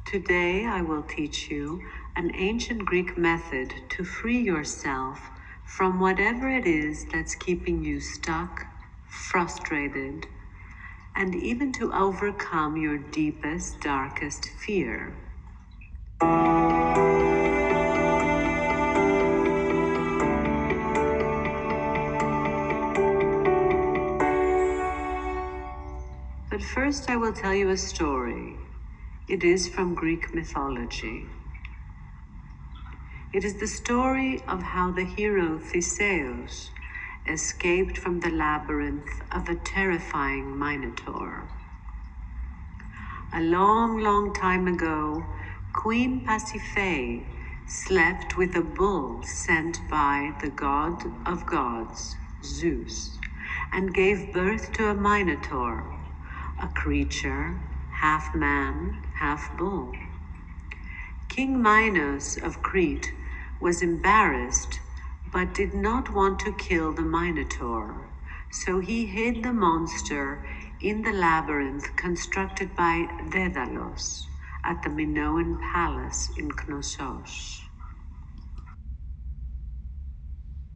Today I will teach you an ancient Greek method to free yourself from whatever it is that's keeping you stuck, frustrated, and even to overcome your deepest, darkest fear. But first I will tell you a story. It is from Greek mythology. It is the story of how the hero Theseus escaped from the labyrinth of a terrifying Minotaur. A long, long time ago, Queen Pasiphae slept with a bull sent by the god of gods, Zeus, and gave birth to a Minotaur, a creature half man, half bull. King Minos of Crete was embarrassed but did not want to kill the Minotaur, so he hid the monster in the labyrinth constructed by Daedalus at the Minoan palace in Knossos.